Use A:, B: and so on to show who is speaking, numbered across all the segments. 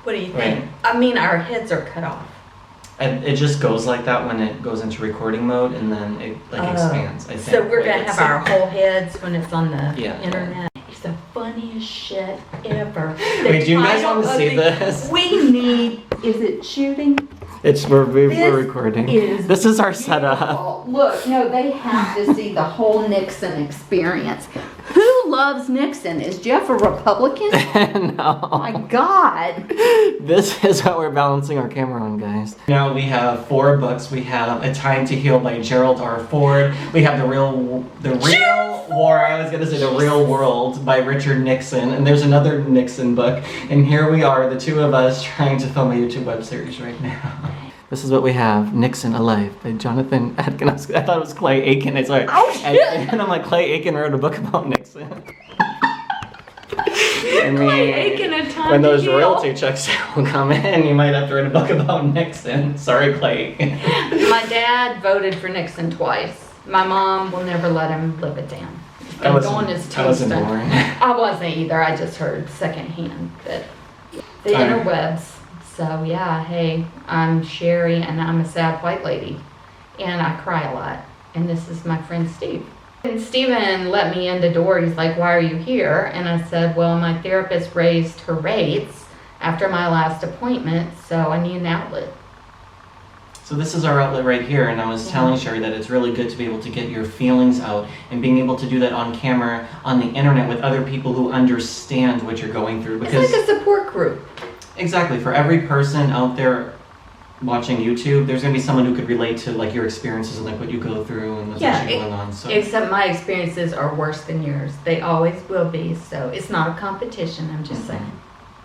A: What do you think?
B: Right.
A: I mean, our heads are cut off.
B: And it just goes like that when it goes into recording mode, and then it like expands. I think.
A: So we're gonna
B: Like,
A: have our whole heads when it's on the
B: Yeah.
A: internet. It's the funniest shit ever.
B: Wait, do you guys want to see this?
A: We need. Is it shooting?
B: We're
A: This
B: recording.
A: is
B: This is our setup.
A: beautiful. Look, no, they have to see the whole Nixon experience. Who loves Nixon? Is Jeff a Republican?
B: No.
A: My God.
B: This is what we're balancing our camera on, guys. Now we have 4 books. We have A Time to Heal by Gerald R. Ford. We have The Real War, I was gonna say The Real World by Richard Nixon. And there's another Nixon book. And here we are, the two of us, trying to film a YouTube web series right now. This is what we have, Nixon Alive by Jonathan Atkins. I thought it was Clay Aiken. It's like,
A: Oh, shit.
B: and I'm like, Clay Aiken wrote a book about Nixon.
A: Clay Aiken, A Time
B: when
A: to
B: those
A: Heal.
B: royalty checks will come in, you might have to write a book about Nixon. Sorry, Clay.
A: My dad voted for Nixon twice. My mom will never let him live it down. He's been going his
B: I wasn't
A: toast.
B: born.
A: I wasn't either. I just heard secondhand that the interwebs. So yeah, hey, I'm Sherri and I'm a sad white lady and I cry a lot. And this is my friend Steve. And Steven let me in the door. He's like, why are you here? And I said, well, my therapist raised her rates after my last appointment, so I need an outlet.
B: So this is our outlet right here, and I was telling Sherri that it's really good to be able to get your feelings out, and being able to do that on camera, on the internet, with other people who understand what you're going through. Because
A: It's like a support group.
B: exactly, for every person out there watching YouTube, there's gonna be someone who could relate to like your experiences and like what you go through and what's actually going on. So
A: Except my experiences are worse than yours. They always will be, so it's not a competition, I'm just saying.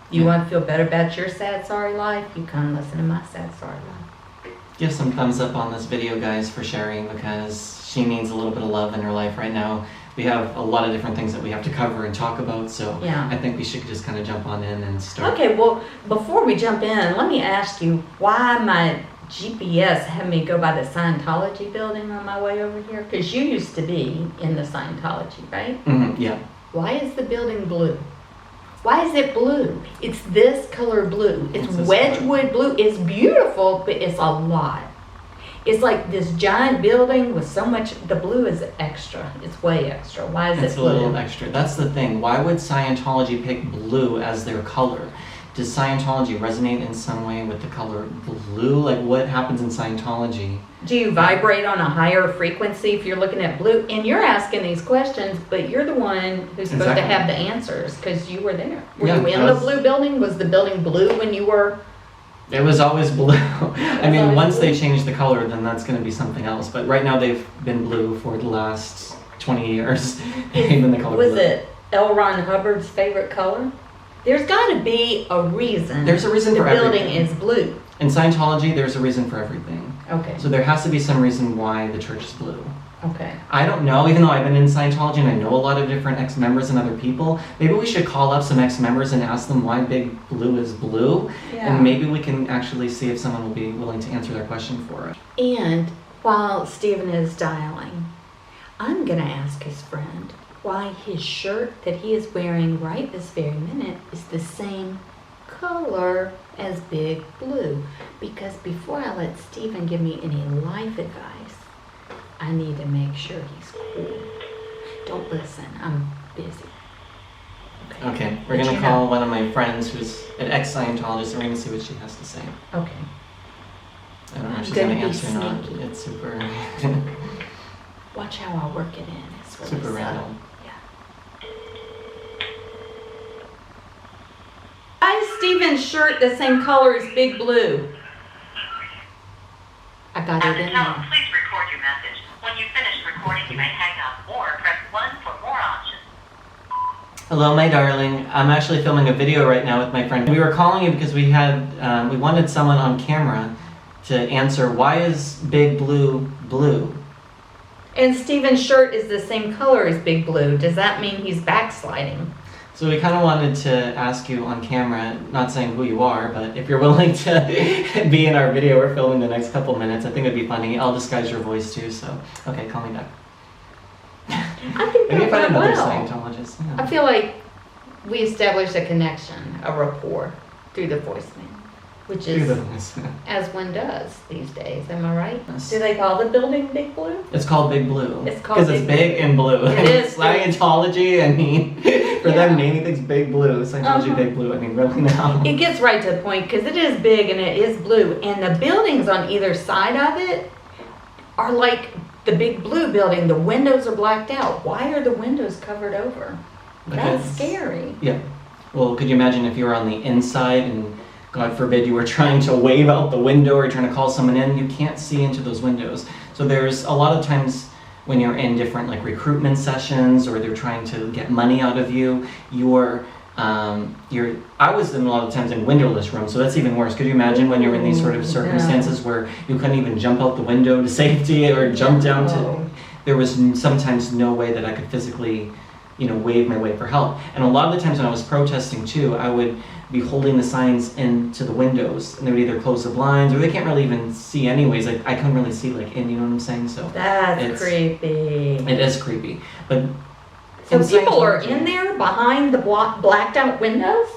A: You want to feel better about your sad, sorry life, you come listen to my sad, sorry life.
B: give some thumbs up on this video, guys, for Sherri, because she needs a little bit of love in her life right now. We have a lot of different things that we have to cover and talk about, so
A: Yeah.
B: I think we should just kind of jump on in and start.
A: Okay, well, before we jump in, let me ask you why my GPS had me go by the Scientology building on my way over here? Because you used to be in the Scientology, right?
B: Yeah.
A: Why is the building blue? Why is it blue? It's this color blue. It's
B: What's this
A: Wedgwood blue. It's beautiful, but it's a lot. It's like this giant building with so much, the blue is extra. It's way extra. Why is
B: It's
A: it
B: a
A: blue?
B: little extra. That's the thing. Why would Scientology pick blue as their color? Does Scientology resonate in some way with the color blue? Like, what happens in Scientology?
A: Do you vibrate on a higher frequency if you're looking at blue? And you're asking these questions, but you're the one who's supposed
B: Exactly.
A: to have the answers because you were there. Were
B: Yeah,
A: you in
B: I
A: the
B: was-
A: blue building? Was the building blue when you were?
B: It was always blue. I mean,
A: always
B: once they
A: blue?
B: change the color, then that's going to be something else. But right now, they've been blue for the last 20 years. They've been the color
A: Was
B: blue.
A: it L. Ron Hubbard's favorite color? There's got to be a reason.
B: There's a reason
A: the
B: for
A: building
B: everything.
A: is blue.
B: In Scientology, there's a reason for everything.
A: Okay.
B: So there has to be some reason why the church is blue.
A: Okay.
B: I don't know, even though I've been in Scientology and I know a lot of different ex-members and other people, maybe we should call up some ex-members and ask them why Big Blue is blue,
A: Yeah.
B: and maybe we can actually see if someone will be willing to answer their question for us.
A: And while Stephen is dialing, I'm going to ask his friend why his shirt that he is wearing right this very minute is the same color as Big Blue. Because before I let Stephen give me any life advice, I need to make sure he's cool. Don't listen, I'm busy.
B: Okay, we're
A: Let
B: gonna
A: you
B: call
A: know.
B: one of my friends who's an ex-Scientologist and we're gonna see what she has to say.
A: Okay.
B: I don't know if she's
A: Gonna
B: gonna
A: be
B: answer or not.
A: sneaky.
B: It's super,
A: Watch how I work it in. It's really
B: super
A: subtle.
B: random.
A: Yeah. Why is Steven's shirt the same color as Big Blue? I got
C: At
A: it
C: the
A: in
C: tone,
A: there.
C: please record your message. When you finish recording, you may hang up or press 1 for more options.
B: Hello, my darling. I'm actually filming a video right now with my friend. We were calling you because we wanted someone on camera to answer why is Big Blue blue?
A: And Steven's shirt is the same color as Big Blue. Does that mean he's backsliding?
B: So we kind of wanted to ask you on camera, not saying who you are, but if you're willing to be in our video we're filming the next couple minutes, I think it'd be funny. I'll disguise your voice too, so okay, call me back.
A: I think
B: Maybe
A: that
B: find
A: went
B: another
A: well.
B: Scientologist. Yeah.
A: I feel like we established a connection, a rapport. through the voicemail, which
B: Through
A: is
B: the voicemail.
A: as one does these days. Am I right?
B: Yes.
A: Do they call the building Big Blue?
B: It's called Big Blue.
A: It's called
B: because it's
A: Big
B: big and blue.
A: It is.
B: Scientology, I mean, for
A: Yeah.
B: them naming things Big Blue, Scientology
A: Uh-huh.
B: Big Blue, I mean, really now.
A: It gets right to the point because it is big and it is blue, and the buildings on either side of it are like the Big Blue building. The windows are blacked out. Why are the windows covered over? That's
B: Because-
A: scary.
B: Yeah. Well, could you imagine if you were on the inside and God forbid you were trying to wave out the window or trying to call someone in, you can't see into those windows. So there's a lot of times when you're in different like recruitment sessions or they're trying to get money out of you, I was in a lot of times in windowless rooms, so that's even worse. Could you imagine when you're in these sort of circumstances where you couldn't even jump out the window to safety or jump down to, there was sometimes no way that I could physically, wave my way for help. And a lot of the times when I was protesting too, I would be holding the signs into the windows and they would either close the blinds or they can't really even see anyways. Like I couldn't really see in, you know what I'm saying? So
A: That's creepy.
B: it is creepy. But
A: So
B: in
A: people are
B: Scientology-
A: in there behind the blacked out windows?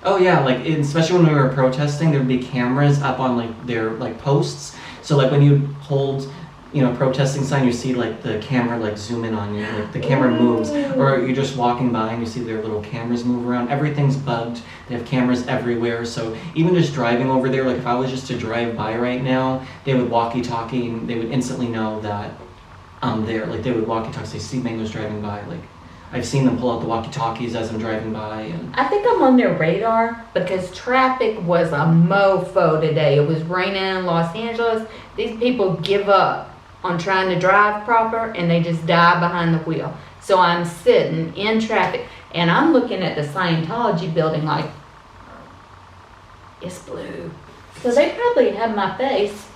B: Oh yeah, especially when we were protesting, there'd be cameras up on their posts. So when you hold, protesting sign, you see the camera zoom in on you, the camera moves, or you're just walking by and you see their little cameras move around. Everything's bugged. They have cameras everywhere. So even just driving over there, if I was just to drive by right now, they would walkie-talkie and they would instantly know that I'm there. They would walkie-talkie, say, Steve Mango's driving by. I've seen them pull out the walkie-talkies as I'm driving by. And
A: I think I'm on their radar because traffic was a mofo today. It was raining in Los Angeles. These people give up on trying to drive proper and they just die behind the wheel. So I'm sitting in traffic and I'm looking at the Scientology building it's blue. So they probably have my face.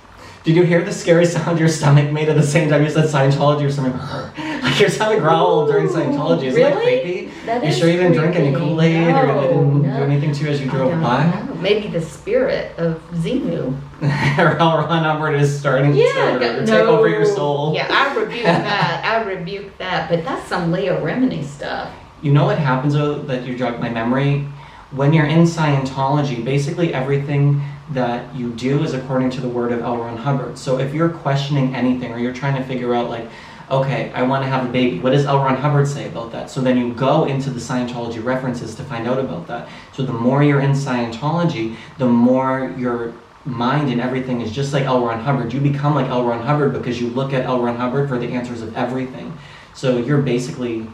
B: did you hear the scary sound your stomach made at the same time you said Scientology? Your stomach hurt. Your stomach growled during Scientology. Isn't that
A: Really?
B: creepy?
A: That
B: You
A: is
B: sure you didn't drink any
A: creepy.
B: Kool-Aid or they didn't
A: No.
B: do anything to you as you
A: I
B: drove
A: don't
B: by?
A: know. Maybe the spirit of Xenu.
B: Or Ron Hubbard is starting to take over your soul.
A: Yeah, I rebuke that. I rebuke that. But that's some Leah Remini stuff.
B: You know what happens though that you jog my memory? When you're in Scientology, basically everything that you do is according to the word of L. Ron Hubbard. So if you're questioning anything or you're trying to figure out okay, I want to have a baby. What does L. Ron Hubbard say about that? So then you go into the Scientology references to find out about that. So the more you're in Scientology, the more your mind and everything is just like L. Ron Hubbard. You become like L. Ron Hubbard because you look at L. Ron Hubbard for the answers of everything. So you're basically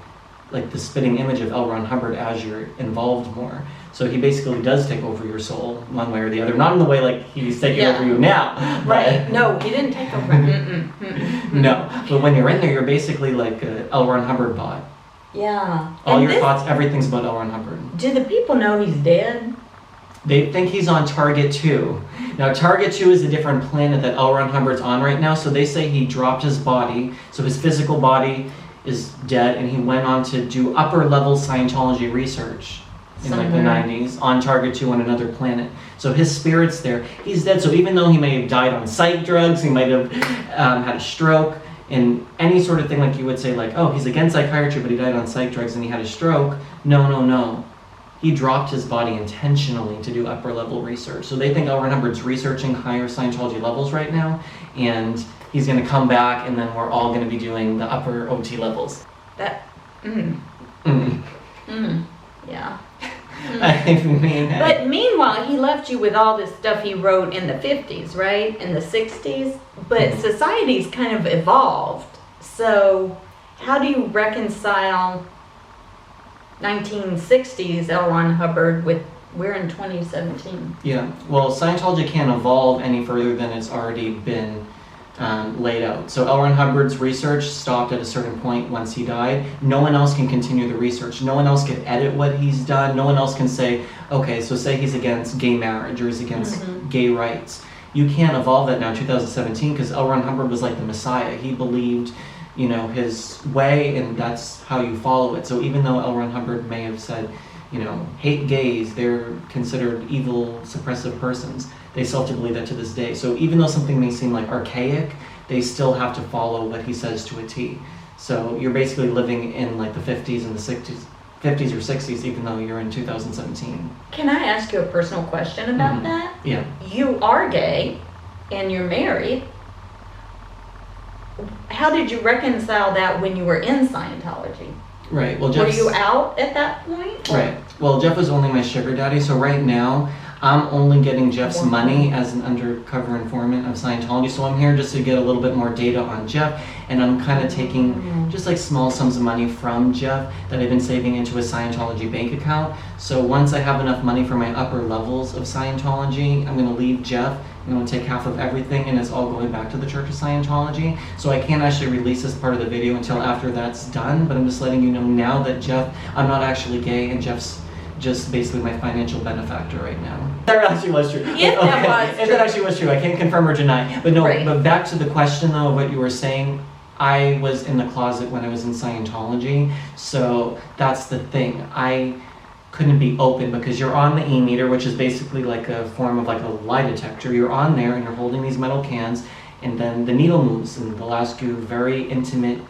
B: the spitting image of L. Ron Hubbard as you're involved more. So he basically does take over your soul one way or the other. Not in the way he's taking over you now.
A: Right. No, he didn't take over.
B: No, but when you're in there, you're basically like a L. Ron Hubbard bot.
A: Yeah.
B: All
A: And
B: your
A: this-
B: thoughts, everything's about L. Ron Hubbard.
A: Do the people know he's dead?
B: They think he's on Target 2. Now, Target 2 is a different planet that L. Ron Hubbard's on right now, so they say he dropped his body, so his physical body is dead, and he went on to do upper-level Scientology research in the
A: Somewhere.
B: 90s on Target 2 on another planet. So his spirit's there. He's dead, so even though he may have died on psych drugs, he might have had a stroke, and any sort of thing you would say oh, he's against psychiatry, but he died on psych drugs and he had a stroke. No. He dropped his body intentionally to do upper-level research. So they think L. Ron Hubbard's researching higher Scientology levels right now, and he's going to come back, and then we're all going to be doing the upper OT levels.
A: Yeah.
B: I mean,
A: But meanwhile, he left you with all this stuff he wrote in the 50s, right? In the 60s. But society's kind of evolved. So how do you reconcile 1960s L. Ron Hubbard with we're in 2017?
B: Yeah, well, Scientology can't evolve any further than it's already been laid out. So L. Ron Hubbard's research stopped at a certain point once he died. No one else can continue the research. No one else can edit what he's done. No one else can say, okay, so say he's against gay marriage or he's against gay rights. You can't evolve that now in 2017 because L. Ron Hubbard was like the Messiah. He believed, his way, and that's how you follow it. So even though L. Ron Hubbard may have said, hate gays, they're considered evil, suppressive persons. They still have to believe that to this day. So even though something may seem archaic, they still have to follow what he says to a T. So you're basically living in the 50s and the 60s. 50s or 60s, even though you're in 2017.
A: Can I ask you a personal question about that?
B: Yeah.
A: You are gay and you're married. How did you reconcile that when you were in Scientology?
B: Right. Well,
A: Were
B: Jeff's,
A: you out at that point?
B: Right. Well, Jeff was only my sugar daddy, so right now I'm only getting Jeff's money as an undercover informant of Scientology. So I'm here just to get a little bit more data on Jeff, and I'm kind of taking just like small sums of money from Jeff that I've been saving into a Scientology bank account. So once I have enough money for my upper levels of Scientology, I'm going to leave Jeff. I'm going to take half of everything, and it's all going back to the Church of Scientology. So I can't actually release this part of the video until after that's done, but I'm just letting you know now that Jeff, I'm not actually gay, and Jeff's just basically my financial benefactor right now. That actually was true.
A: If that was
B: If that actually was true, I can't confirm or deny. But no,
A: Right.
B: but back to the question though, of what you were saying, I was in the closet when I was in Scientology, so that's the thing. I couldn't be open because you're on the e-meter, which is basically like a form of like a lie detector. You're on there and you're holding these metal cans, and then the needle moves and they'll ask you very intimate,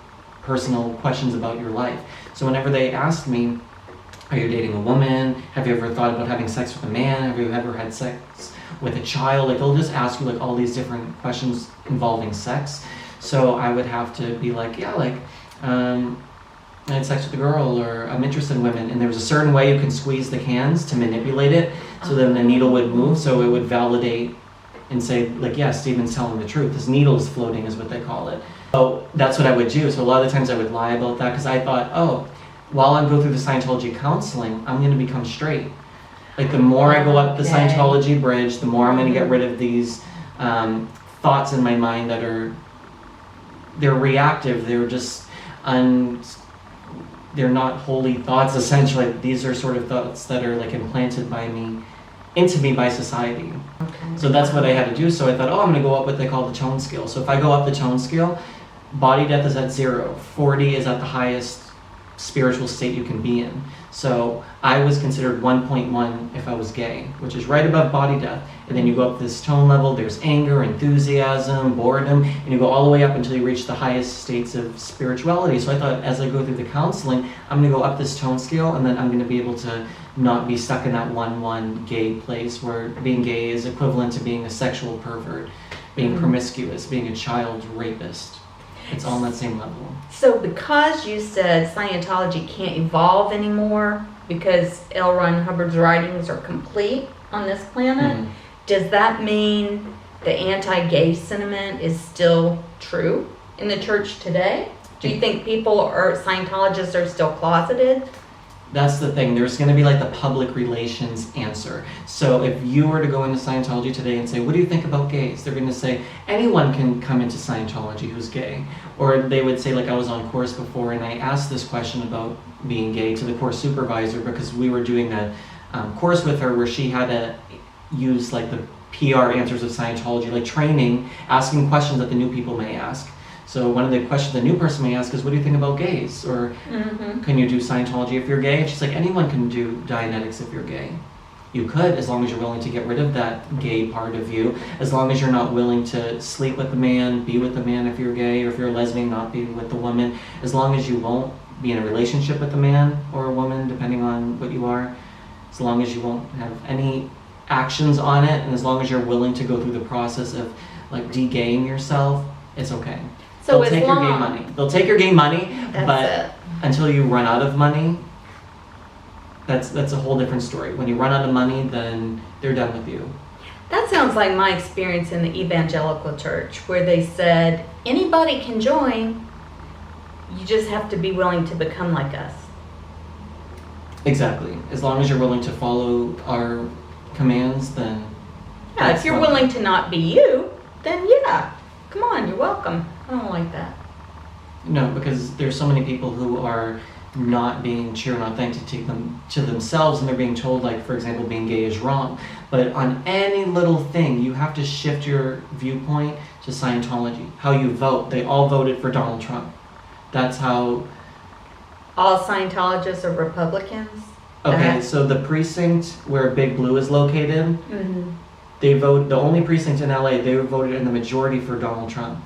B: personal questions about your life. So whenever they asked me, are you dating a woman? Have you ever thought about having sex with a man? Have you ever had sex with a child? Like they'll just ask you like all these different questions involving sex. So I would have to be like, yeah, like I had sex with a girl, or I'm interested in women. And there was a certain way you can squeeze the cans to manipulate it, so then the needle would move, so it would validate and say like, yeah, Stephen's telling the truth. His needle is floating is what they call it. So that's what I would do. So a lot of the times I would lie about that because I thought, oh, while I go through the Scientology counseling, I'm going to become straight. Like the more I go up the
A: Okay.
B: Scientology bridge, the more I'm going to get rid of these thoughts in my mind that they're reactive. They're just they're not holy thoughts. Essentially, these are sort of thoughts that are like implanted into me by society.
A: Okay.
B: So that's what I had to do. So I thought, oh, I'm going to go up what they call the tone scale. So if I go up the tone scale, body death is at 0. 40 is at the highest spiritual state you can be in. So I was considered 1.1 if I was gay, which is right above body death. And then you go up this tone level, there's anger, enthusiasm, boredom, and you go all the way up until you reach the highest states of spirituality. So I thought as I go through the counseling, I'm going to go up this tone scale, and then I'm going to be able to not be stuck in that 1-1 gay place where being gay is equivalent to being a sexual pervert, being promiscuous, being a child rapist. It's all on that same level.
A: So because you said Scientology can't evolve anymore because L. Ron Hubbard's writings are complete on this planet, does that mean the anti-gay sentiment is still true in the church today? Do you think people or Scientologists are still closeted?
B: That's the thing. There's going to be like the public relations answer. So if you were to go into Scientology today and say, what do you think about gays? They're going to say, anyone can come into Scientology who's gay. Or they would say, like I was on course before and I asked this question about being gay to the course supervisor because we were doing a course with her where she had to use like the PR answers of Scientology, like training, asking questions that the new people may ask. So one of the questions the new person may ask is, what do you think about gays? Or can you do Scientology if you're gay? And she's like, anyone can do Dianetics if you're gay. You could, as long as you're willing to get rid of that gay part of you, as long as you're not willing to sleep with the man, be with the man if you're gay, or if you're a lesbian, not be with the woman, as long as you won't be in a relationship with a man or a woman, depending on what you are, as long as you won't have any actions on it, and as long as you're willing to go through the process of like de-gaying yourself, it's okay.
A: So
B: They'll take your gay money. They'll take your gay money, but until you run out of money, that's a whole different story. When you run out of money, then they're done with you.
A: That sounds like my experience in the evangelical church, where they said, anybody can join, you just have to be willing to become like us.
B: Exactly. As long as you're willing to follow our commands, then...
A: Yeah, if you're willing to not be you, then yeah, come on, you're welcome. I don't like that.
B: No, because there's so many people who are not being true and authentic to themselves, and they're being told, like, for example, being gay is wrong. But on any little thing, you have to shift your viewpoint to Scientology. How you vote. They all voted for Donald Trump. That's how...
A: All Scientologists are Republicans?
B: Okay, so the precinct where Big Blue is located, they vote, the only precinct in LA, they voted in the majority for Donald Trump.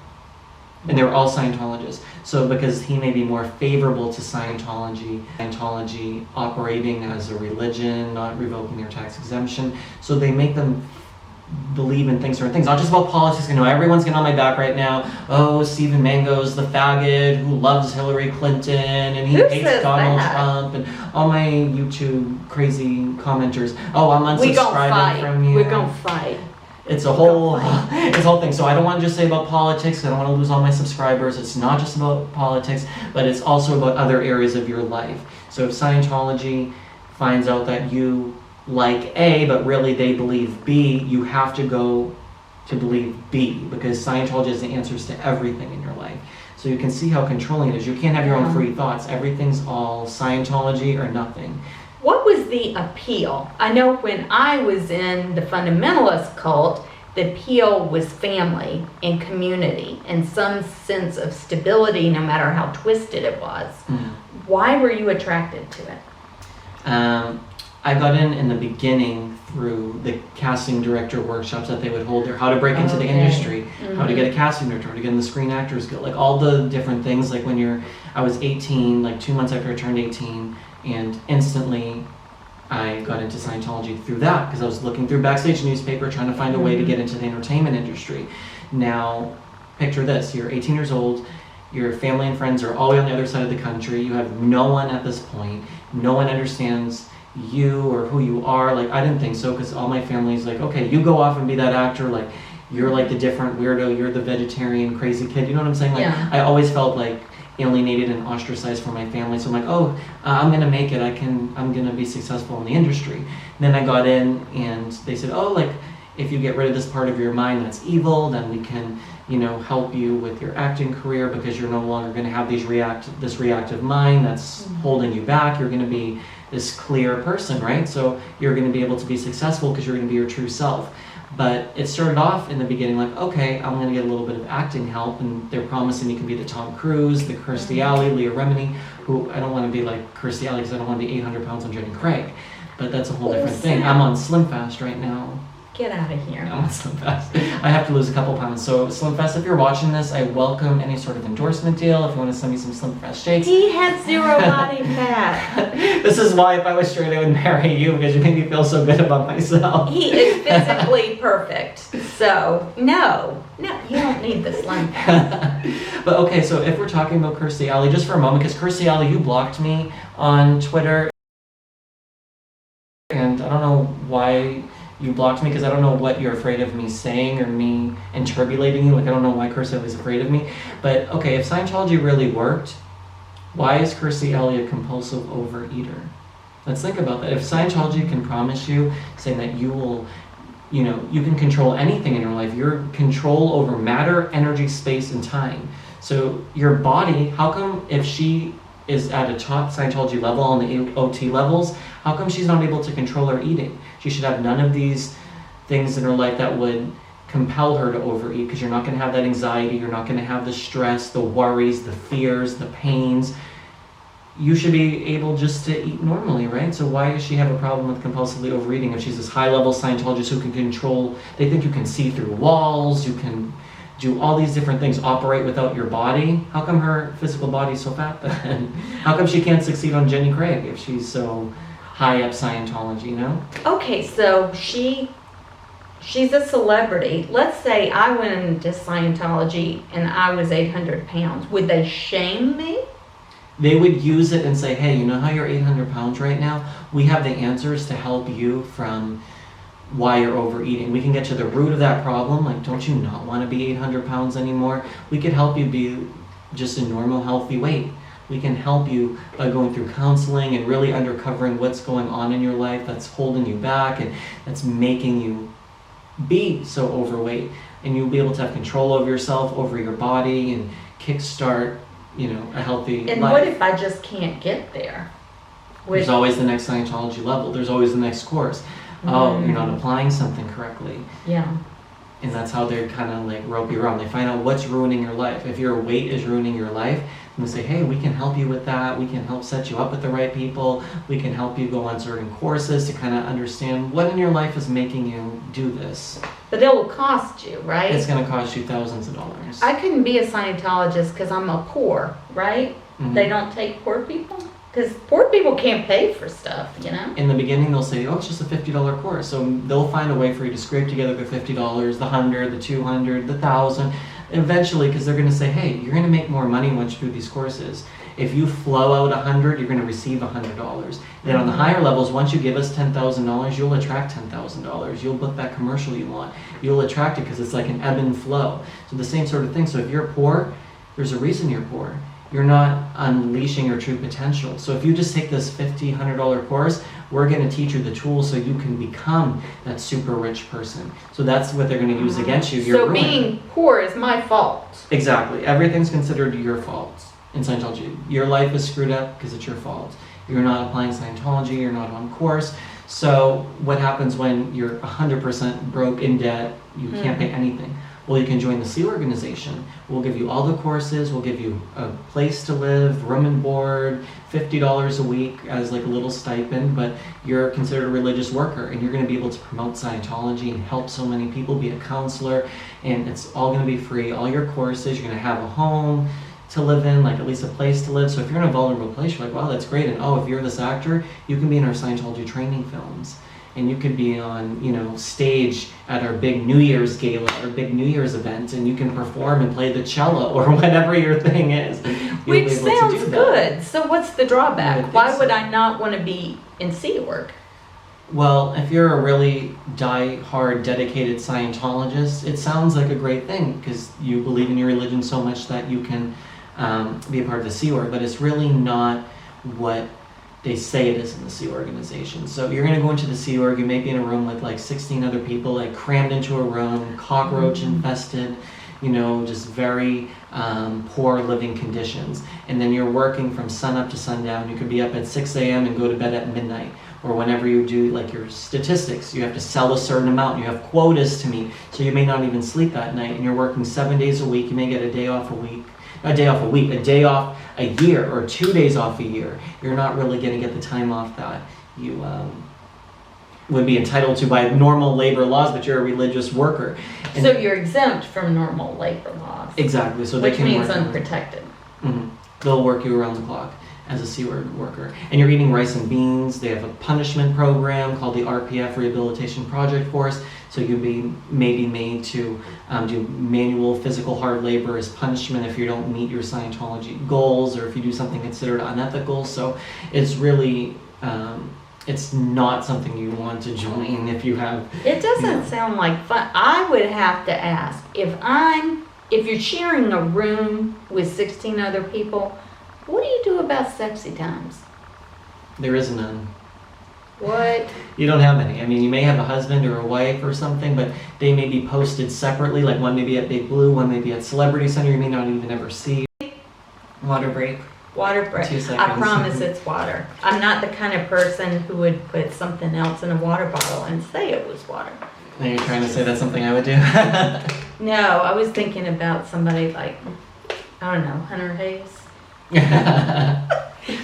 B: And they're all Scientologists. So because he may be more favorable to Scientology operating as a religion, not revoking their tax exemption, so they make them believe in things, certain things, not just about politics. I know everyone's getting on my back right now. Oh, Stephen Mango's the faggot who loves Hillary Clinton and he hates Donald Trump, and all my YouTube crazy commenters. Oh, I'm unsubscribing from you.
A: We're gonna fight.
B: It's a whole thing. So I don't want to just say about politics. I don't want to lose all my subscribers. It's not just about politics, but it's also about other areas of your life. So if Scientology finds out that you like A, but really they believe B, you have to go to believe B, because Scientology has the answers to everything in your life. So you can see how controlling it is. You can't have your own free thoughts. Everything's all Scientology or nothing.
A: What was the appeal? I know when I was in the fundamentalist cult, the appeal was family and community and some sense of stability, no matter how twisted it was. Why were you attracted to it?
B: I got in the beginning through the casting director workshops that they would hold there, how to break into the industry, how to get a casting director, how to get in the Screen Actors Guild, like all the different things. Like I was 18, like 2 months after I turned 18, and instantly I got into Scientology through that, because I was looking through Backstage newspaper trying to find a way to get into the entertainment industry. Now, picture this, you're 18 years old, your family and friends are all the way on the other side of the country, you have no one at this point, no one understands you or who you are. Like, I didn't think so, because all my family's like, okay, you go off and be that actor, like, you're like the different weirdo, you're the vegetarian crazy kid, you know what I'm saying? Like, I always felt like alienated and ostracized from my family, so I'm like, I'm gonna make it, I'm gonna be successful in the industry. And then I got in and they said, like, if you get rid of this part of your mind that's evil, then we can, help you with your acting career, because you're no longer gonna have this reactive mind that's holding you back. You're gonna be this clear person, right? So you're gonna be able to be successful because you're gonna be your true self. But it started off in the beginning like, okay, I'm going to get a little bit of acting help, and they're promising you can be the Tom Cruise, the Kirstie Alley, Leah Remini, who I don't want to be like Kirstie Alley because I don't want to be 800 pounds on Jenny Craig. But that's a whole different thing. I'm on Slim Fast right now.
A: Get out of here.
B: I'm on Slim Fast. I have to lose a couple pounds. So Slim Fast, if you're watching this, I welcome any sort of endorsement deal. If you want to send me some Slim Fast shakes.
A: He has zero body fat.
B: This is why if I was straight, I would marry you, because you made me feel so good about myself.
A: He is physically perfect. So, no, you don't need the Slim Fast.
B: But okay, so if we're talking about Kirstie Alley, just for a moment, because Kirstie Alley, you blocked me on Twitter. And I don't know why you blocked me, because I don't know what you're afraid of me saying or me interpolating you. Like, I don't know why Kirstie Alley is afraid of me. But okay, if Scientology really worked, why is Kirstie Alley a compulsive overeater? Let's think about that. If Scientology can promise you, saying that you will, you can control anything in your life, your control over matter, energy, space, and time. So your body, how come if she is at a top Scientology level on the OT levels, how come she's not able to control her eating? She should have none of these things in her life that would compel her to overeat, because you're not going to have that anxiety, you're not going to have the stress, the worries, the fears, the pains. You should be able just to eat normally, right? So why does she have a problem with compulsively overeating if she's this high-level Scientologist who can control, they think you can see through walls, you can do all these different things, operate without your body? How come her physical body's so fat then? How come she can't succeed on Jenny Craig if she's so high up Scientology,
A: Okay, so she's a celebrity. Let's say I went into Scientology and I was 800 pounds. Would they shame me?
B: They would use it and say, hey, you know how you're 800 pounds right now? We have the answers to help you from why you're overeating. We can get to the root of that problem. Like, don't you not want to be 800 pounds anymore? We could help you be just a normal, healthy weight. We can help you by going through counseling and really uncovering what's going on in your life that's holding you back and that's making you be so overweight. And you'll be able to have control over yourself, over your body, and kickstart, a healthy life.
A: And what if I just can't get there?
B: There's always the next Scientology level. There's always the next course. Oh, you're not applying something correctly.
A: Yeah.
B: And that's how they're kind of like rope you around. They find out what's ruining your life. If your weight is ruining your life, and they say, hey, we can help you with that. We can help set you up with the right people. We can help you go on certain courses to kind of understand what in your life is making you do this.
A: But it will cost you, right?
B: It's going to cost you thousands of dollars.
A: I couldn't be a Scientologist because I'm a poor, right?
B: Mhm.
A: They don't take poor people? Because poor people can't pay for stuff, you know?
B: In the beginning, they'll say, oh, it's just a $50 course. So they'll find a way for you to scrape together the $50, the $100, the $200, the $1,000. Eventually, because they're going to say, hey, you're going to make more money once you do these courses. If you flow out $100, you're going to receive $100. Then on the higher levels, once you give us $10,000, you'll attract $10,000. You'll book that commercial you want. You'll attract it because it's like an ebb and flow. So the same sort of thing. So if you're poor, there's a reason you're poor. You're not unleashing your true potential. So if you just take this $50, $100 course, we're going to teach you the tools so you can become that super rich person. So that's what they're going to use against you. You're
A: So
B: ruined.
A: being poor is my fault.
B: Exactly. Everything's considered your fault in Scientology. Your life is screwed up because it's your fault. You're not applying Scientology. You're not on course. So what happens when you're 100% broke in debt? You can't pay anything. Well, you can join the Sea organization. We'll give you all the courses. We'll give you a place to live, room and board, $50 a week as like a little stipend, but you're considered a religious worker and you're going to be able to promote Scientology and help so many people, be a counselor, and it's all going to be free. All your courses, you're going to have a home to live in, like at least a place to live. So if you're in a vulnerable place, you're like, wow, that's great. And oh, if you're this actor, you can be in our Scientology training films. And you could be on, you know, stage at our big New Year's gala or big New Year's event, and you can perform and play the cello or whatever your thing is.
A: Which sounds good. So what's the drawback? Why would I not want to be in Sea Org?
B: Well, if you're a really die-hard, dedicated Scientologist, it sounds like a great thing because you believe in your religion so much that you can be a part of the Sea Org, but it's really not what they say it is in the Sea organization. So you're going to go into the Sea Org, you may be in a room with like 16 other people, like crammed into a room, cockroach infested, you know, just very poor living conditions. And then you're working from sun up to sundown. You could be up at 6 a.m. and go to bed at midnight. Or whenever you do like your statistics, you have to sell a certain amount, you have quotas to meet, so you may not even sleep that night, and you're working 7 days a week, you may get a day off a week, a day off a week, a day off a year, or 2 days off a year. You're not really going to get the time off that you would be entitled to by normal labor laws, but you're a religious worker. And
A: So you're exempt from normal labor laws.
B: exactly, so they
A: Which
B: can
A: means
B: work
A: unprotected.
B: They'll work you around the clock as a Sea Org worker. And you're eating rice and beans. They have a punishment program called the RPF, Rehabilitation Project Force. So you'll may be made to do manual physical hard labor as punishment if you don't meet your Scientology goals or if you do something considered unethical. So it's really, it's not something you want to join if you have...
A: It doesn't sound like fun. I would have to ask, if you're sharing a room with 16 other people, what do you do about sexy times?
B: There is none.
A: What?
B: You don't have any. I mean, you may have a husband or a wife or something, but they may be posted separately, like one may be at Big Blue, one may be at Celebrity Center, you may not even ever see. Water break.
A: Water break.
B: 2 seconds.
A: I promise it's water. I'm not the kind of person who would put something else in a water bottle and say it was water.
B: Now you're trying to say that's something I would do?
A: No, I was thinking about somebody like, I don't know, Hunter Hayes.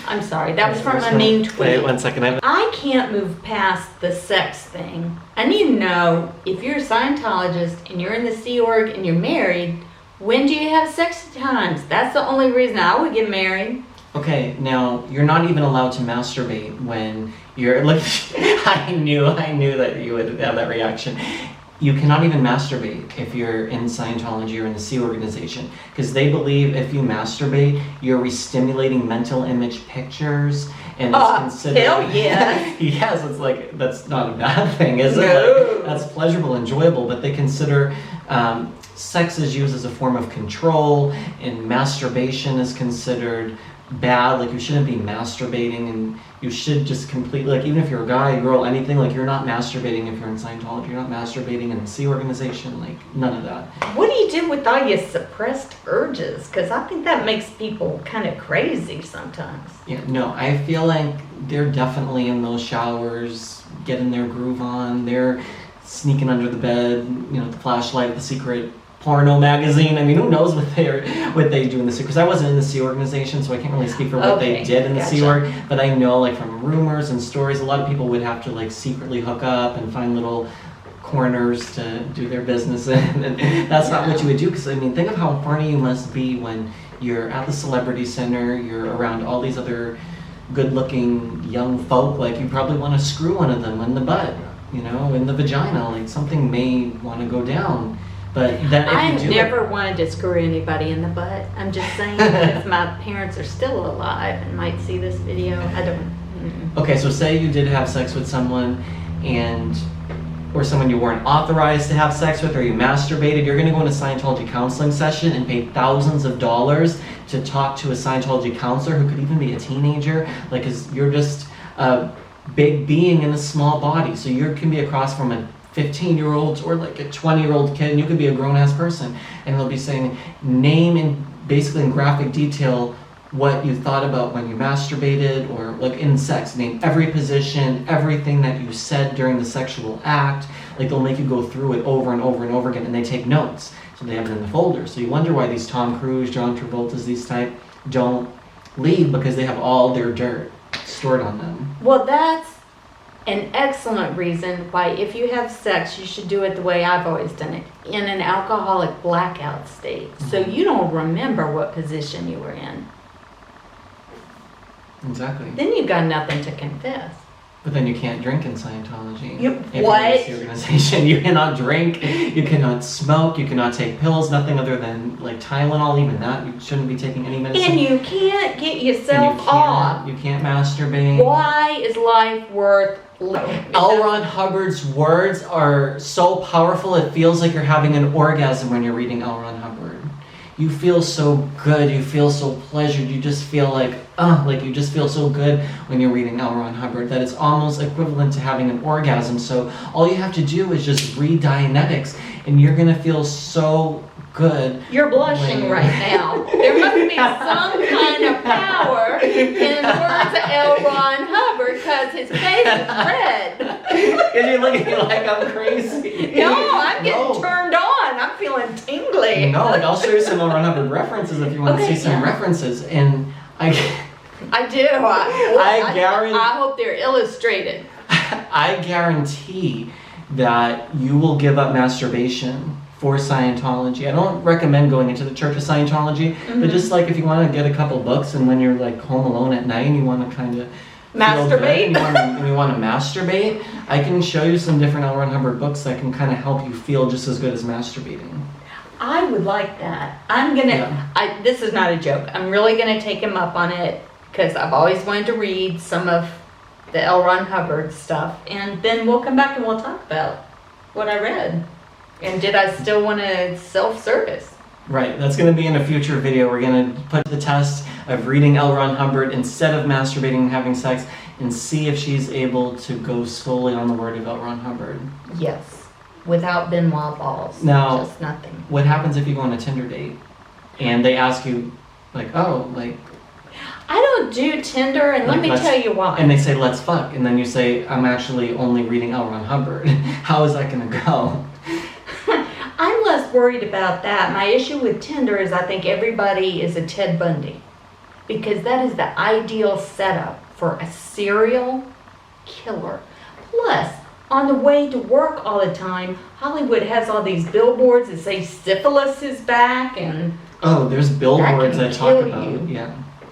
A: I'm sorry, that was from a mean tweet.
B: Wait 1 second.
A: I can't move past the sex thing. I need to know if you're a Scientologist and you're in the Sea Org and you're married, when do you have sexy times? That's the only reason I would get married.
B: Okay, now you're not even allowed to masturbate when you're like. I knew that you would have that reaction. You cannot even masturbate if you're in Scientology or in the Sea organization because they believe if you masturbate, you're re-stimulating mental image pictures, and it's considered.
A: Hell yeah!
B: Yes, it's like that's not a bad thing, is it?
A: No.
B: Like, that's pleasurable, enjoyable, but they consider sex is used as a form of control, and masturbation is considered bad. Like you shouldn't be masturbating, and you should just completely, like, even if you're a guy, girl, anything, like you're not masturbating if you're in Scientology, you're not masturbating in the Sea organization, like none of that.
A: What do you do with all your suppressed urges? Because I think that makes people kind of crazy sometimes.
B: Yeah, no, I feel like they're definitely in those showers, getting their groove on, they're sneaking under the bed, you know, the flashlight, the secret porno magazine. I mean, who knows what they do in the Sea? Because I wasn't in the Sea organization, so I can't really speak for what they did in the Sea org. But I know, like from rumors and stories, a lot of people would have to like secretly hook up and find little corners to do their business in, and that's not what you would do. Because I mean, think of how horny you must be when you're at the celebrity center, you're around all these other good-looking young folk. Like, you probably want to screw one of them in the butt, you know, in the vagina. Like, something may want to go down. But then if
A: I
B: you do
A: never wanted to screw anybody in the butt. I'm just saying, if my parents are still alive and might see this video, I don't.
B: Okay, so say you did have sex with someone or someone you weren't authorized to have sex with, or you masturbated, you're gonna go in a Scientology counseling session and pay thousands of dollars to talk to a Scientology counselor who could even be a teenager. Like, 'cause you're just a big being in a small body. So you can be across from a 15-year-old or like a 20-year-old kid, and you could be a grown-ass person. And they'll be saying, name basically in graphic detail what you thought about when you masturbated, or like in sex, name every position, everything that you said during the sexual act. Like, they'll make you go through it over and over and over again, and they take notes, so they have it in the folder. So you wonder why these Tom Cruise, John Travolta's, these type, don't leave, because they have all their dirt stored on them.
A: Well, that's an excellent reason why, if you have sex, you should do it the way I've always done it, in an alcoholic blackout state, so you don't remember what position you were in.
B: Exactly.
A: Then you've got nothing to confess.
B: But then you can't drink in Scientology.
A: What?
B: The organization. You cannot drink, you cannot smoke, you cannot take pills, nothing other than like Tylenol. Even that, you shouldn't be taking any medicine.
A: And you can't get yourself off.
B: You can't masturbate.
A: Why is life worth living?
B: L. Ron Hubbard's words are so powerful, it feels like you're having an orgasm when you're reading L. Ron Hubbard. You feel so good, you feel so pleasured, you just feel like you just feel so good when you're reading L. Ron Hubbard, that it's almost equivalent to having an orgasm. So all you have to do is just read Dianetics, and you're gonna feel so good.
A: You're blushing right now. There must be some kind of power in the words of L. Ron Hubbard, because his face is red.
B: Because you're looking at me like I'm crazy.
A: No, I'm getting turned on. I'm feeling tingly.
B: No, like, I'll show you some L. Ron Hubbard references if you want to see some references. And I
A: do. I hope they're illustrated.
B: I guarantee that you will give up masturbation for Scientology. I don't recommend going into the Church of Scientology, but just like if you want to get a couple books, and when you're like home alone at night and you want to kind of
A: masturbate,
B: and you want to masturbate, I can show you some different L. Ron Hubbard books that can kind of help you feel just as good as masturbating.
A: I would like that. I'm gonna. This is not a joke. I'm really gonna take him up on it, because I've always wanted to read some of the L. Ron Hubbard stuff, and then we'll come back and we'll talk about what I read. And did I still want to self-service?
B: Right, that's going to be in a future video. We're going to put the test of reading L. Ron Hubbard instead of masturbating and having sex, and see if she's able to go solely on the word of L. Ron Hubbard.
A: Yes, without Benoit balls.
B: Now,
A: just nothing.
B: What happens if you go on a Tinder date and they ask you, like, I
A: don't do Tinder, and let me tell you why.
B: And they say, let's fuck, and then you say, I'm actually only reading L. Ron Hubbard. How is that going to go?
A: I'm less worried about that. My issue with Tinder is I think everybody is a Ted Bundy, because that is the ideal setup for a serial killer. Plus, on the way to work all the time, Hollywood has all these billboards that say syphilis is back, and
B: there's billboards that talk about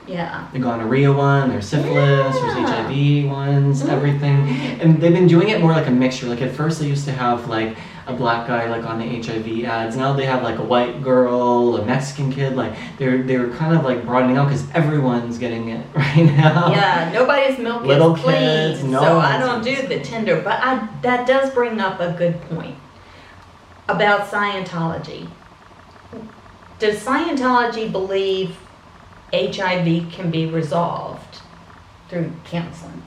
A: Yeah.
B: The gonorrhea one, there's syphilis, there's HIV ones, everything. And they've been doing it more like a mixture. Like, at first they used to have like a black guy like on the HIV ads. Now they have like a white girl, a Mexican kid. Like, they're kind of like broadening out, because everyone's getting it right now.
A: Yeah, nobody's milk
B: Little
A: is clean,
B: kids, no
A: so I don't
B: nonsense.
A: do the Tinder. But that does bring up a good point about Scientology. Does Scientology believe HIV can be resolved through counseling?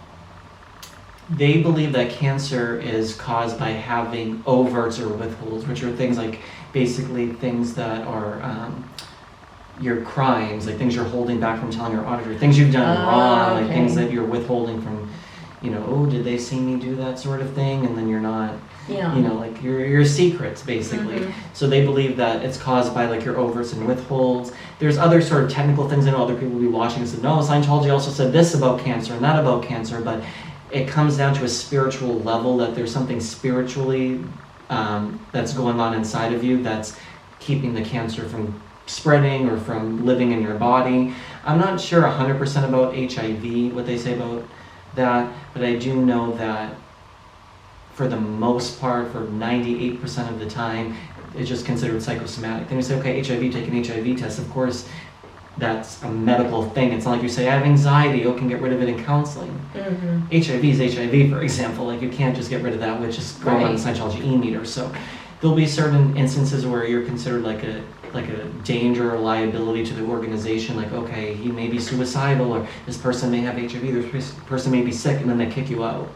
B: They believe that cancer is caused by having overts or withholds, which are things like, basically things that are your crimes, like things you're holding back from telling your auditor, things you've done wrong, like things that you're withholding from, did they see me do that sort of thing, and then you're not, like your secrets, basically. So they believe that it's caused by like your overts and withholds. There's other sort of technical things I know other people will be watching and say, no, Scientology also said this about cancer and that about cancer, but it comes down to a spiritual level, that there's something spiritually that's going on inside of you that's keeping the cancer from spreading or from living in your body. I'm not sure 100% about HIV, what they say about that, but I do know that for the most part, for 98% of the time, it's just considered psychosomatic. Then you say, okay, HIV, take an HIV test. Of course, that's a medical thing. It's not like you say, I have anxiety, you can get rid of it in counseling. HIV is HIV, for example. Like, you can't just get rid of that with just going on the Scientology e-meter. So there'll be certain instances where you're considered like a danger or liability to the organization. Like, okay, he may be suicidal, or this person may have HIV, this person may be sick, and then they kick you out.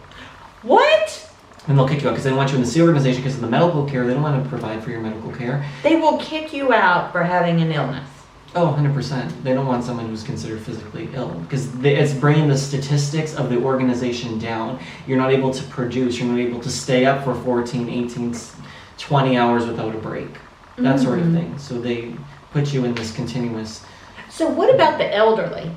A: What?
B: And they'll kick you out because they don't want you in the C organization because of the medical care. They don't want to provide for your medical care.
A: They will kick you out for having an illness.
B: Oh, 100%. They don't want someone who's considered physically ill because it's bringing the statistics of the organization down. You're not able to produce. You're not able to stay up for 14, 18, 20 hours without a break. That sort of thing. So they put you in this continuous...
A: So what about the elderly?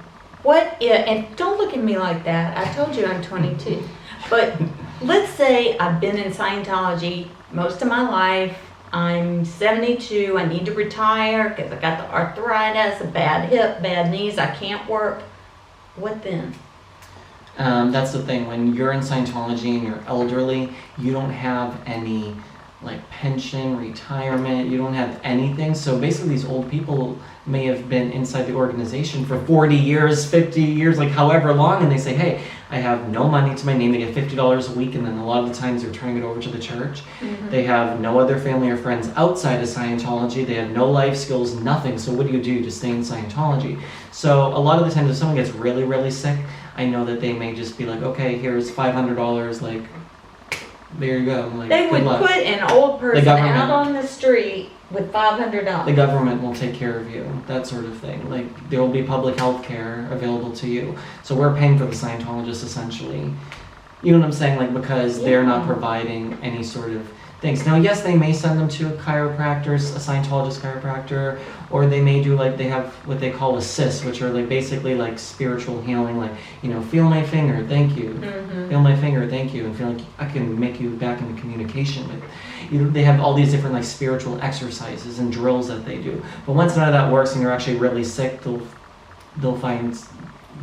A: And don't look at me like that. I told you I'm 22. But let's say I've been in Scientology most of my life. I'm 72. I need to retire because I got the arthritis, a bad hip, bad knees. I can't work. What then?
B: That's the thing. When you're in Scientology and you're elderly, you don't have any like pension, retirement, you don't have anything. So basically these old people may have been inside the organization for 40 years, 50 years, like however long, and they say, hey, I have no money to my name. They get $50 a week, and then a lot of the times they're turning it over to the church. They have no other family or friends outside of Scientology. They have no life skills, nothing. So what do you do to stay in Scientology? So a lot of the times if someone gets really, really sick, I know that they may just be like, okay, here's $500, like, there you go. Like,
A: they would put an old person out on the street with $500.
B: The government will take care of you, that sort of thing. Like, there will be public health care available to you. So we're paying for the Scientologists, essentially. You know what I'm saying? Like, because they're not providing any sort of things. Now, yes, they may send them to a chiropractor, a Scientologist chiropractor, or they may do, like, they have what they call assists, which are like basically like spiritual healing, like, you know, feel my finger, thank you. Feel my finger, thank you, and feel like I can make you back into communication with. You know, they have all these different like spiritual exercises and drills that they do. But once none of that works and you're actually really sick, they'll find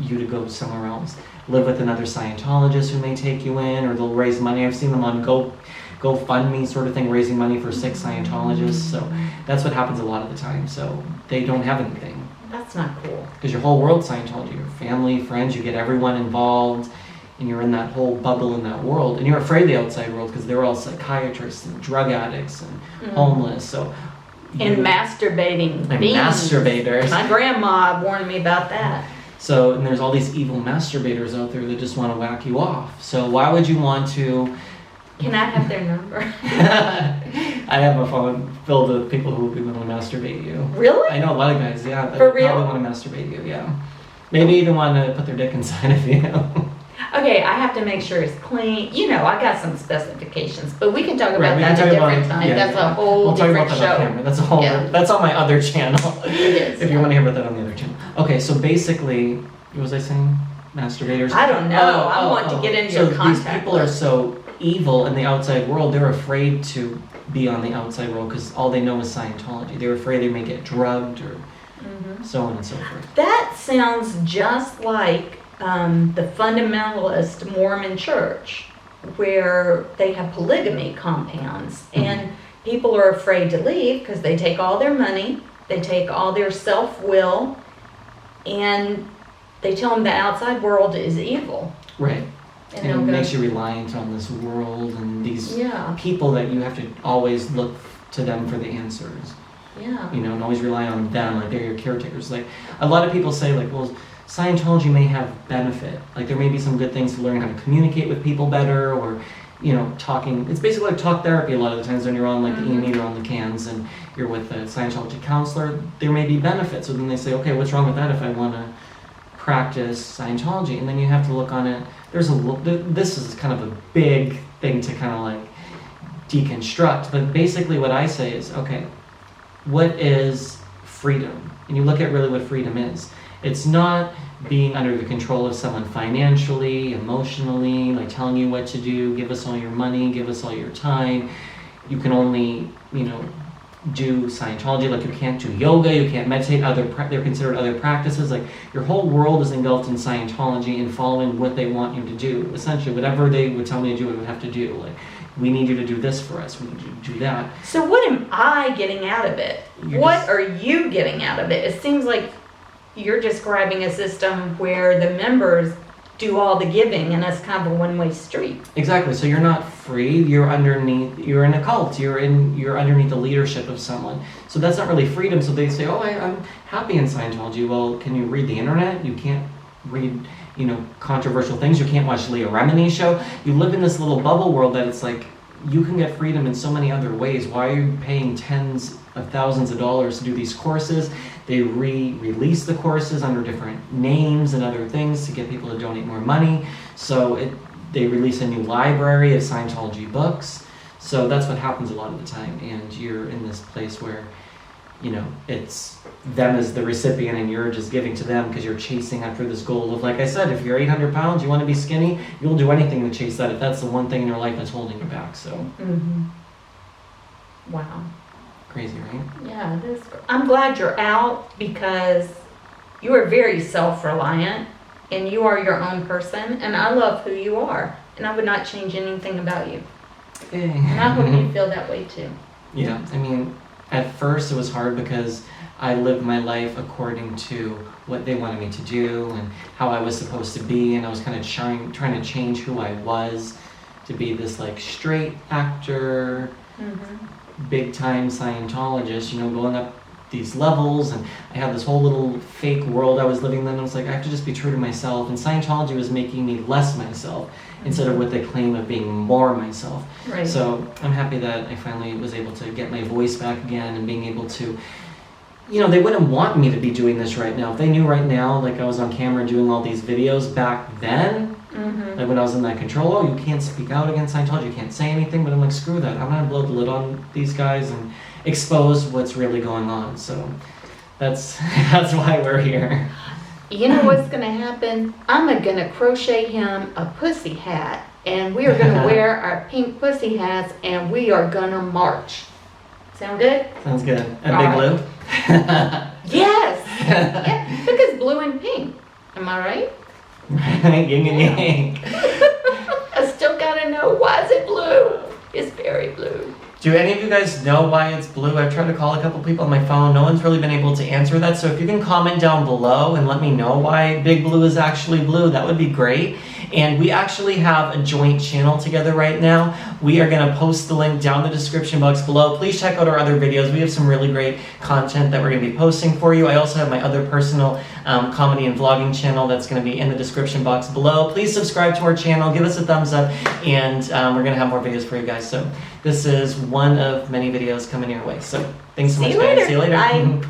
B: you to go somewhere else. Live with another Scientologist who may take you in, or they'll raise money. I've seen them on GoFundMe sort of thing, raising money for sick Scientologists. So that's what happens a lot of the time. So they don't have anything.
A: That's not cool.
B: Because your whole world's Scientology, your family, friends, you get everyone involved, and you're in that whole bubble in that world, and you're afraid of the outside world because they're all psychiatrists and drug addicts and homeless. So
A: and masturbating.
B: And masturbators.
A: My grandma warned me about that.
B: So, and there's all these evil masturbators out there that just want to whack you off. So why would you want to...
A: Can I have their number?
B: I have a phone filled with people who would want to masturbate you.
A: Really?
B: I know a lot of guys, yeah.
A: For real?
B: Probably want to masturbate you, yeah. Maybe even want to put their dick inside of you.
A: Okay, I have to make sure it's clean. You know, I got some specifications, but we can talk about that a different time. That's a whole different show.
B: That's a whole. That's on my other channel.
A: It is.
B: If you want to hear about that on the other channel. Okay, so basically, what was I saying? Masturbators.
A: I don't know. I want to get into your contact.
B: These people are so evil in the outside world. They're afraid to be on the outside world because all they know is Scientology. They're afraid they may get drugged or so on and so forth.
A: That sounds just like the fundamentalist Mormon church, where they have polygamy compounds, and people are afraid to leave because they take all their money, they take all their self-will, and they tell them the outside world is evil.
B: Right. And it makes you reliant on this world and these people that you have to always look to them for the answers.
A: Yeah.
B: You know, and always rely on them, like they're your caretakers. Like, a lot of people say, like, well, Scientology may have benefit. Like, there may be some good things to learn how to communicate with people better, or, you know, talking. It's basically like talk therapy a lot of the times when you're on, like, the e-meter on the cans and you're with a Scientology counselor. There may be benefits. So then they say, okay, what's wrong with that if I want to practice Scientology? And then you have to look on it. This is kind of a big thing to kind of, like, deconstruct. But basically what I say is, okay, what is freedom? And you look at really what freedom is. It's not being under the control of someone financially, emotionally, like telling you what to do, give us all your money, give us all your time. you can only, do Scientology, like you can't do yoga, you can't meditate, they're considered other practices. Like your whole world is engulfed in Scientology and following what they want you to do. Essentially, whatever they would tell me to do, I would have to do. Like, we need you to do this for us, we need you to do that.
A: So what am I getting out of it? What are you getting out of it? It seems like you're describing a system where the members do all the giving, and that's kind of a one-way street.
B: Exactly. So you're not free. You're in a cult. You're underneath the leadership of someone. So that's not really freedom. So they say, "Oh, I'm happy in Scientology." Well, can you read the internet? You can't read, controversial things. You can't watch Leah Remini's show. You live in this little bubble world that it's like you can get freedom in so many other ways. Why are you paying tens of thousands of dollars to do these courses? They release the courses under different names and other things to get people to donate more money. So they release a new library of Scientology books. So that's what happens a lot of the time. And you're in this place where, it's them as the recipient and you're just giving to them because you're chasing after this goal of, like I said, if you're 800 pounds, you want to be skinny, you'll do anything to chase that if that's the one thing in your life that's holding you back. So.
A: Mm-hmm. Wow.
B: Crazy, right?
A: Yeah, it is. I'm glad you're out because you are very self-reliant and you are your own person, and I love who you are, and I would not change anything about you. And I hope you feel that way too.
B: Yeah, I mean, at first it was hard because I lived my life according to what they wanted me to do and how I was supposed to be, and I was kind of trying to change who I was to be this like straight actor, big time Scientologist, going up these levels, and I had this whole little fake world I was living in. And I was like, I have to just be true to myself, and Scientology was making me less myself instead of what they claim of being more myself.
A: Right.
B: So I'm happy that I finally was able to get my voice back again and being able to, they wouldn't want me to be doing this right now. If they knew right now, like I was on camera doing all these videos back then, like when I was in that control, you can't speak out against Scientology, you can't say anything, but I'm like, screw that. I'm gonna blow the lid on these guys and expose what's really going on. So that's why we're here.
A: You know what's gonna happen? I'm gonna crochet him a pussy hat, and we are gonna wear our pink pussy hats, and we are gonna march. Sound good?
B: Sounds good. And
A: All
B: Big
A: right.
B: Blue?
A: Yes! Yeah, because blue and pink. Am I right?
B: Yin and yang.
A: I still gotta know, why is it blue? It's very blue.
B: Do any of you guys know why it's blue? I've tried to call a couple people on my phone. No one's really been able to answer that. So if you can comment down below and let me know why Big Blue is actually blue, that would be great. And we actually have a joint channel together right now. We are going to post the link down in the description box below. Please check out our other videos. We have some really great content that we're going to be posting for you. I also have my other personal comedy and vlogging channel that's going to be in the description box below. Please subscribe to our channel, give us a thumbs up, and we're going to have more videos for you guys. So this is one of many videos coming your way. So thanks so much, guys. See you later.
A: Bye.